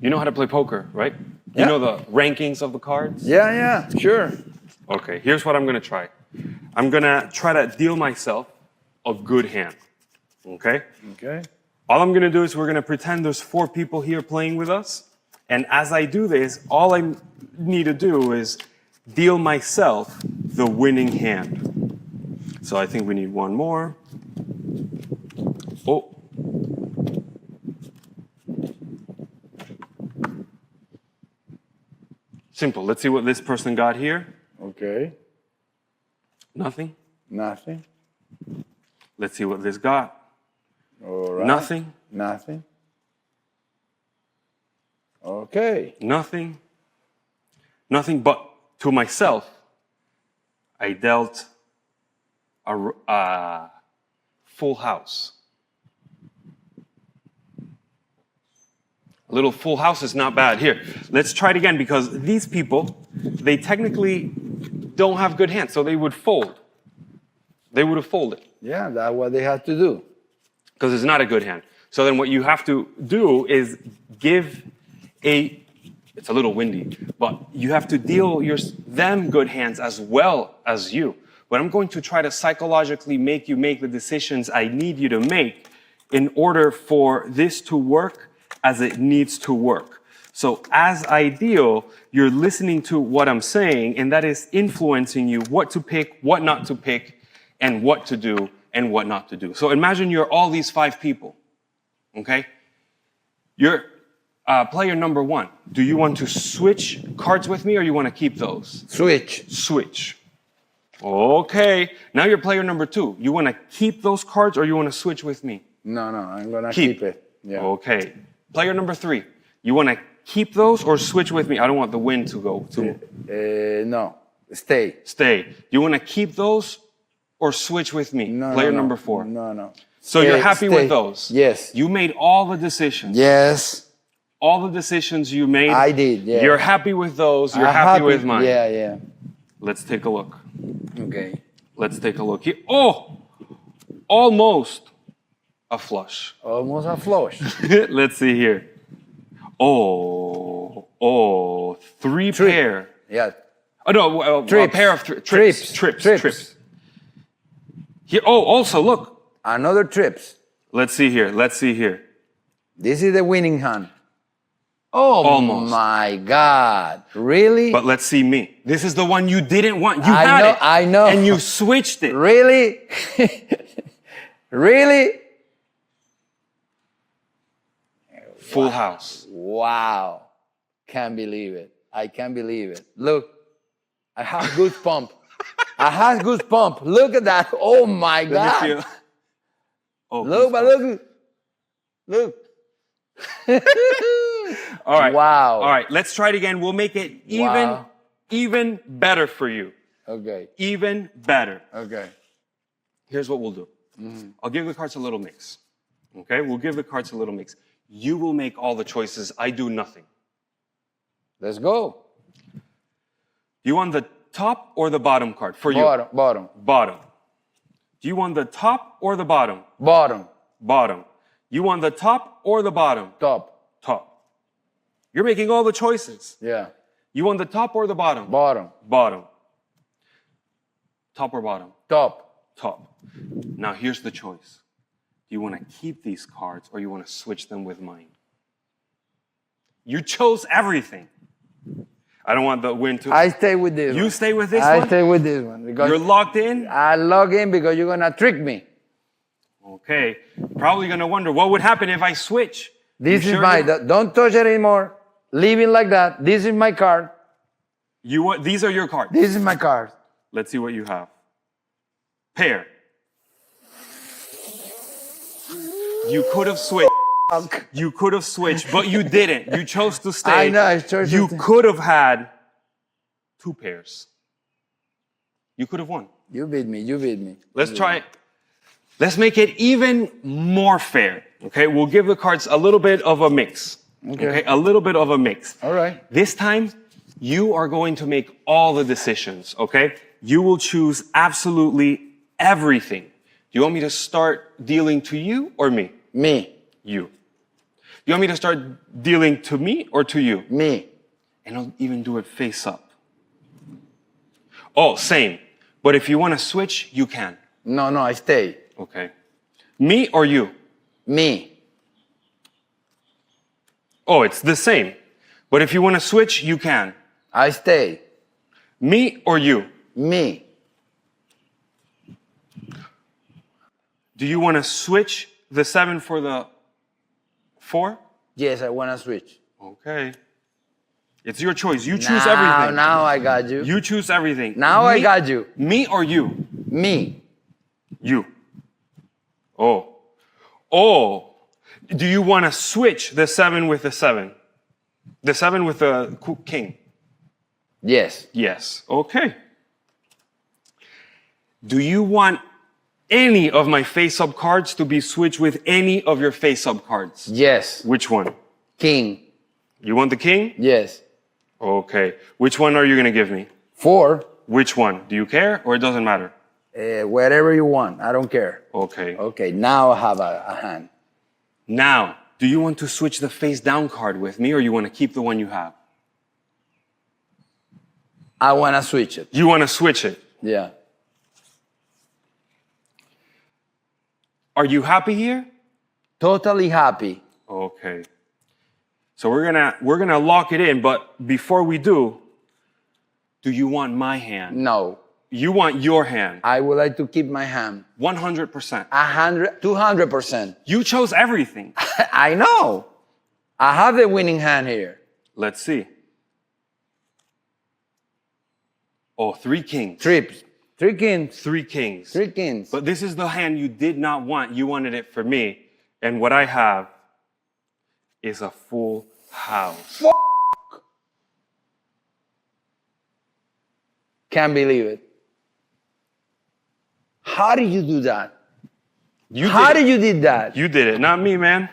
You know how to play poker, right? Yeah. You know the rankings of the cards? Yeah, sure. Okay, here's what I'm gonna try. I'm gonna try to deal myself a good hand, okay? Okay. All I'm gonna do is we're gonna pretend there's 4 people here playing with us. And as I do this, all I need to do is deal myself the winning hand. So I think we need one more. Oh. Simple. Let's see what this person got here. Okay. Nothing. Nothing. Let's see what this got. All right. Nothing. Nothing. Okay. Nothing. Nothing, but to myself, I dealt a full house. A little full house is not bad. Here, let's try it again, because these people, they technically don't have good hands, so they would fold. They would have folded. Yeah, that's what they have to do. Because it's not a good hand. So then what you have to do is give it's a little windy, but you have to deal them good hands as well as you. But I'm going to try to psychologically make you make the decisions I need you to make in order for this to work as it needs to work. So as I deal, you're listening to what I'm saying, and that is influencing you what to pick, what not to pick, and what to do and what not to do. So imagine you're all these 5 people, okay? You're player number 1. Do you want to switch cards with me, or you want to keep those? Switch. Switch. Okay. Now you're player number 2. You want to keep those cards, or you want to switch with me? No, I'm going to keep it. Yeah. Okay. Player number 3. You want to keep those or switch with me? I don't want the wind to go to. No. Stay. Stay. You want to keep those or switch with me? No, player no, number 4. No. So you're happy with those? Yes. You made all the decisions. Yes. All the decisions you made. I did, yeah. You're happy with those. You're happy with mine. Yeah. Let's take a look. Okay. Let's take a look here. Oh! Almost a flush. Almost a flush. Let's see here. Oh, 3 pair. Yeah. Oh, no, a pair of trips. Here, also, look. Another trips. Let's see here. This is the winning hand. Oh, almost. My God. Really? But let's see me. This is the one you didn't want. You had it. I know. And you switched it. Really? Really? Full house. Wow. Can't believe it. I can't believe it. Look, I have goosebump. I have goosebump. Look at that. Oh my God. Oh, look, but look. All right. Wow. All right. Let's try it again. We'll make it even better for you. Okay. Even better. Okay. Here's what we'll do. I'll give the cards a little mix. Okay? We'll give the cards a little mix. You will make all the choices. I do nothing. Let's go. You want the top or the bottom card for you? Bottom. Bottom. Do you want the top or the bottom? Bottom. Bottom. You want the top or the bottom? Top. Top. You're making all the choices. Yeah. You want the top or the bottom? Bottom. Bottom. Top or bottom? Top. Top. Now here's the choice. Do you want to keep these cards or you want to switch them with mine? You chose everything. I don't want the win to... I stay with this one. You stay with this one? I stay with this one. Because you're locked in? I log in because you're going to trick me. Okay. Probably going to wonder, what would happen if I switch? This is my... Don't touch it anymore. Leave it like that. This is my card. These are your cards. This is my card. Let's see what you have. Pair. You could have switched. You could have switched, but you didn't. You chose to stay. I know. I chose you could have had 2 pairs. You could have won. You beat me. You beat me. Let's try it. Let's make it even more fair. Okay, we'll give the cards a little bit of a mix. Okay, a little bit of a mix. All right. This time, you are going to make all the decisions. Okay, you will choose absolutely everything. Do you want me to start dealing to you or me? Me. You. You want me to start dealing to me or to you? Me. And I'll even do it face up. Oh, same. But if you want to switch, you can. No, I stay. Okay. Me or you? Me. Oh, it's the same. But if you want to switch, you can. I stay. Me or you? Me. Do you want to switch the 7 for the 4? Yes, I want to switch. Okay. It's your choice. You choose everything. Now I got you. You choose everything. Now I got you. Me or you? Me. You. Oh. Oh. Do you want to switch the 7 with the 7? The 7 with the king? Yes. Yes. Okay. Do you want any of my face-up cards to be switched with any of your face-up cards? Yes. Which one? King. You want the king? Yes. Okay. Which one are you going to give me? 4. Which one? Do you care or it doesn't matter? Whatever you want. I don't care. Okay. Okay, now I have a hand. Now, do you want to switch the face-down card with me or you want to keep the one you have? I want to switch it. You want to switch it? Yeah. Are you happy here? Totally happy. Okay. So we're gonna lock it in, but before we do you want my hand? No. You want your hand? I would like to keep my hand. 100%. 200%. You chose everything. I know. I have the winning hand here. Let's see. Oh, 3 kings. 3 kings. 3 kings. 3 kings. But this is the hand you did not want. You wanted it for me. And what I have is a full house. Can't believe it. How did you do that? How did you did that? You did it, not me, man.